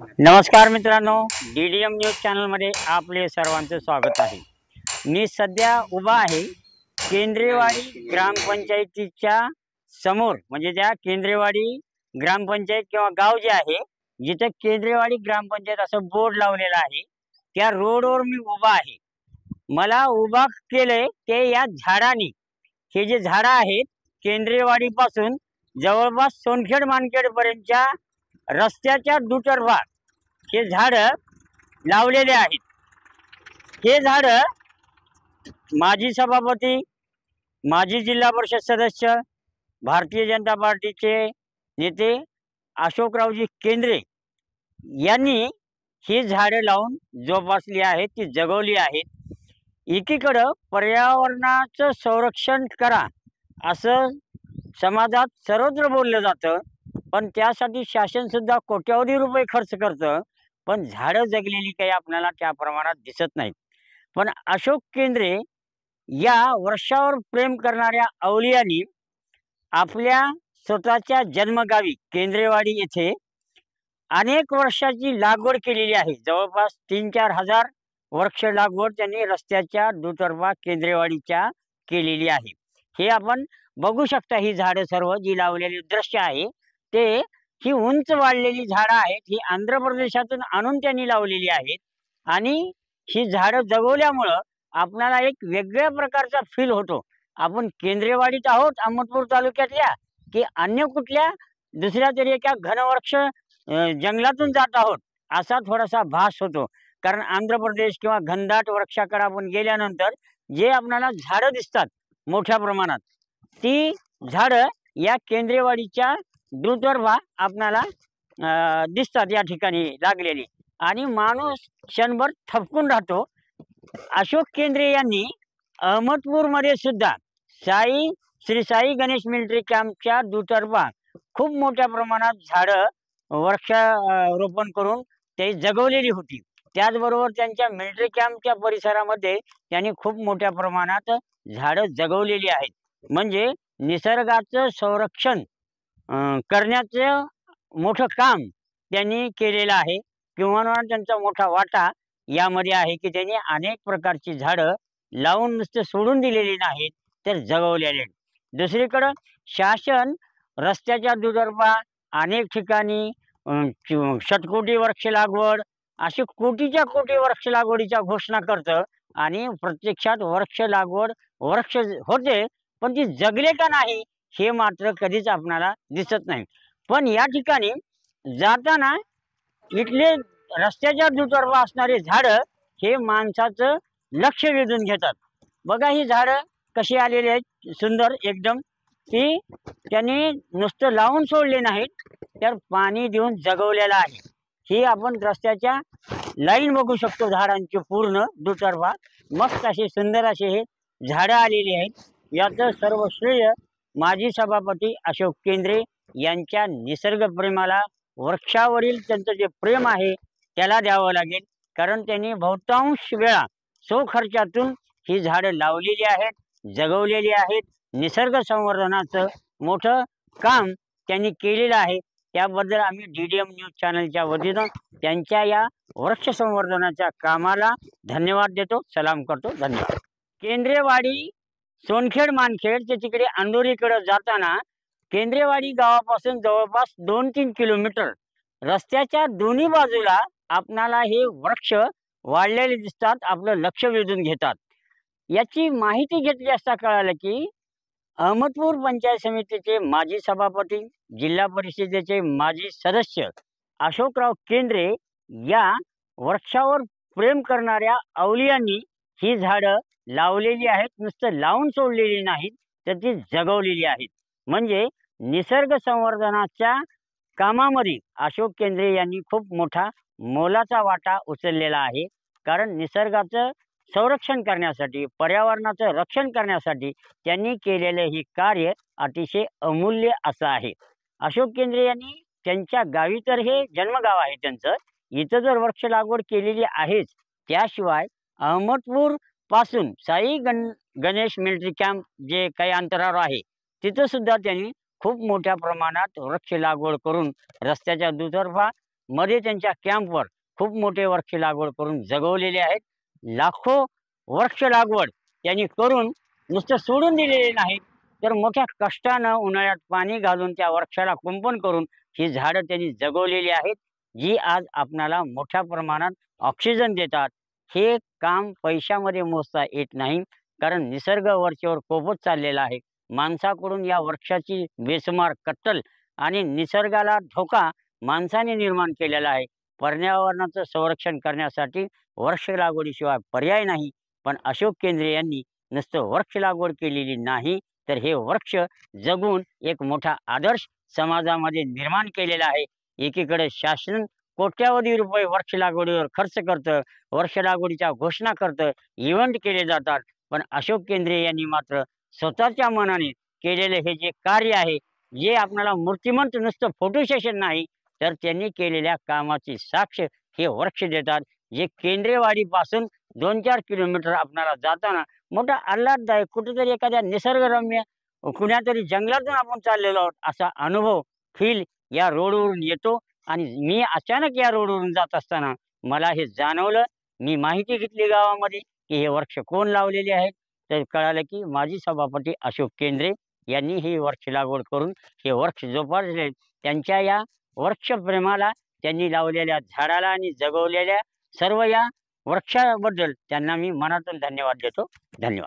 नमस्कार मित्रांनो, DDM news चॅनलमध्ये आपले सर्वांचं स्वागत आहे। मी सध्या उभा आहे केंद्रेवाडी ग्रामपंचायतीच्या समोर, म्हणजे त्या केंद्रेवाडी ग्रामपंचायत किंवा गाव जे आहे जिथे केंद्रेवाडी ग्रामपंचायत असं बोर्ड लावलेला आहे, त्या रोडवर मी उभा आहे। मला उभा केले ते या झाडांनी। हे जे झाडं आहेत केंद्रेवाडी पासून जवळपास सोनखेड मानखेड पर्यंतच्या रस्त्याच्या दुतर्फा हे झाड लावलेले आहेत। हे झाड माजी सभापती, माजी जिल्हा परिषद सदस्य, भारतीय जनता पार्टीचे नेते अशोकरावजी केंद्रे यांनी ही झाडे लावून जोपासली आहेत, ती जगवली आहेत। एकीकडे पर्यावरणाचं संरक्षण करा असं समाजात सर्वत्र बोललं जातं, पण त्यासाठी शासन सुद्धा कोट्यावधी रुपये खर्च करतं, पण झाडं जगलेली काही आपल्याला त्या प्रमाणात दिसत नाहीत। पण अशोक केंद्रे या वृक्षावर प्रेम करणाऱ्या अवलियांनी आपल्या स्वतःच्या जन्मगावी केंद्रेवाडी येथे अनेक वर्षाची लागवड केलेली आहे। जवळपास 3-4 हजार वृक्ष लागवड त्यांनी रस्त्याच्या दुतर्फा केंद्रेवाडीच्या केलेली आहे। हे आपण बघू शकता, ही झाडं सर्व जी लावलेली दृश्य आहे ते ही उंच वाढलेली झाडं आहेत। ही आंध्र प्रदेशातून आणून त्यांनी लावलेली आहेत आणि ही झाडं जगवल्यामुळं आपल्याला एक वेगळ्या प्रकारचा फील होतो। आपण केंद्रेवाडीत आहोत अहमदपूर तालुक्यातल्या की अन्य कुठल्या दुसऱ्या तरी एका घनवृक्ष जंगलातून जात आहोत असा थोडासा भास होतो। कारण आंध्र प्रदेश किंवा घनदाट वृक्षाकडे आपण गेल्यानंतर जे आपल्याला झाडं दिसतात मोठ्या प्रमाणात, ती झाडं या केंद्रेवाडीच्या दुतर्फा आपल्याला दिसतात या ठिकाणी लागलेली, आणि माणूस क्षणभर थपकून राहतो। अशोक केंद्रे यांनी अहमदपूरमध्ये सुद्धा श्री साई गणेश मिलिटरी कॅम्पच्या दुतर्फा खूप मोठ्या प्रमाणात झाडं वृक्षारोपण करून ते जगवलेली होती। त्याचबरोबर त्यांच्या मिलिटरी कॅम्पच्या परिसरामध्ये त्यांनी खूप मोठ्या प्रमाणात झाडं जगवलेली आहेत। म्हणजे निसर्गाचं संरक्षण करण्याचं मोठं काम त्यांनी केलेलं आहे, किंवा त्यांचा मोठा वाटा यामध्ये आहे की त्यांनी अनेक प्रकारची झाडं लावून नुसते सोडून दिलेली नाहीत, तर जगवलेले। दुसरीकडं शासन रस्त्याच्या दुतर्फा अनेक ठिकाणी शतकोटी वृक्ष लागवड अशी कोटीच्या कोटी वृक्ष लागवडीच्या घोषणा करतं, आणि प्रत्यक्षात वृक्ष होते, पण ती जगले का नाही हे मात्र कधीच आपल्याला दिसत नाही। पण या ठिकाणी जाताना इथले रस्त्याच्या दुतर्फा असणारे झाडं हे माणसाचं लक्ष वेधून घेतात। बघा ही झाडं कशी आलेली आहेत, सुंदर एकदम। ती त्यांनी नुसतं लावून सोडले नाहीत, तर पाणी देऊन जगवलेलं आहे। ही आपण रस्त्याच्या लाईन बघू शकतो झाडांची पूर्ण दुतर्फा मस्त असे सुंदर असे हे झाडं आलेली आहेत। याचं सर्व श्रेय माजी सभापती अशोक केंद्रे यांच्या निसर्ग प्रेमाला, वृक्षावरील त्यांचं जे प्रेम आहे त्याला द्यावं लागेल। कारण त्यांनी बहुतांश वेळा स्वखर्चातून ही झाडं लावलेली आहेत, जगवलेली आहेत। निसर्ग संवर्धनाचं मोठं काम त्यांनी केलेलं आहे। त्याबद्दल आम्ही DDM न्यूज चॅनलच्या वतीनं त्यांच्या या वृक्ष संवर्धनाच्या कामाला धन्यवाद देतो, सलाम करतो। धन्यवाद। केंद्रेवाडी सोनखेड मानखेड ते तिकडे अंधोरीकडे जाताना केंद्रेवाडी गावापासून जवळपास 2-3 किलोमीटर रस्त्याच्या दोन्ही बाजूला आपणाला हे वृक्ष वाढलेले दिसतात, आपलं लक्ष वेधून घेतात। याची माहिती घेतली असता कळालं की अहमदपूर पंचायत समितीचे माजी सभापती, जिल्हा परिषदेचे माजी सदस्य अशोकराव केंद्रे या वृक्षावर प्रेम करणाऱ्या अवलियांनी ही झाडं लावलेली आहेत, नुसतं लावून सोडलेली नाहीत, तर ती जगवलेली आहेत। म्हणजे निसर्ग संवर्धनाच्या कामामध्ये अशोक केंद्रे यांनी खूप मोठा मोलाचा वाटा उचललेला आहे। कारण निसर्गाचं संरक्षण करण्यासाठी, पर्यावरणाचं रक्षण करण्यासाठी त्यांनी केलेले हे कार्य अतिशय अमूल्य असं आहे। अशोक केंद्रे यांनी त्यांच्या गावी, तर हे जन्मगाव आहे त्यांचं, इथं जर वृक्ष लागवड केलेली आहेच, त्याशिवाय अहमदपूर पासून साई गणेश मिलिटरी कॅम्प जे काही अंतरावर आहे तिथं सुद्धा त्यांनी खूप मोठ्या प्रमाणात वृक्ष लागवड करून रस्त्याच्या दुतर्फा मध्ये त्यांच्या कॅम्पवर खूप मोठे वृक्ष लागवड करून जगवलेले आहेत. लाखो वृक्ष लागवड त्यांनी करून नुसतं सोडून दिलेले नाही, तर मोठ्या कष्टानं उन्हाळ्यात पाणी घालून त्या वृक्षाला कुंपण करून ही झाडं त्यांनी जगवलेली आहेत, जी आज आपणाला मोठ्या प्रमाणात ऑक्सिजन देतात. हे काम पैशामध्ये मोजता येत नाही, कारण निसर्ग वरचेवर कोपच चाललेला आहे. माणसाकडून या वृक्षाची बेसुमार कत्तल आणि निसर्गाला धोका माणसाने निर्माण केलेला आहे. पर्यावरणाचं संरक्षण करण्यासाठी वृक्ष लागवडीशिवाय पर्याय नाही. पण अशोक केंद्रे यांनी नुसतं वृक्ष लागवड केलेली नाही, तर हे वृक्ष जगून एक मोठा आदर्श समाजामध्ये निर्माण केलेला आहे. एकीकडे शासन कोट्यावधी रुपये वृक्ष लागवडीवर खर्च करतं, वृक्ष लागवडीच्या घोषणा करतं, इव्हेंट केले जातात. पण अशोक केंद्रे यांनी मात्र स्वतःच्या मनाने केलेले हे जे कार्य आहे, जे आपल्याला मूर्तिमंत नुसतं फोटो सेशन नाही, तर त्यांनी केलेल्या कामाची साक्ष हे वृक्ष देतात. जे केंद्रेवाडीपासून 2-4 किलोमीटर आपल्याला जाताना मोठा आल्हाददायक कुठेतरी एखाद्या निसर्गरम्य कुण्यातरी जंगलातून आपण चाललेलो आहोत असा अनुभव फील या रोडवरून येतो. आणि मी अचानक या रोडवरून जात असताना मला हे जाणवलं. मी माहिती घेतली गावामध्ये की हे वृक्ष कोण लावलेले आहेत. तर कळालं की माजी सभापती अशोक केंद्रे यांनी ही वृक्ष लागवड करून हे वृक्ष जोपासले. त्यांच्या या वृक्षप्रेमाला, त्यांनी लावलेल्या झाडाला आणि जगवलेल्या सर्व या वृक्षाबद्दल त्यांना मी मनातून धन्यवाद देतो. धन्यवाद.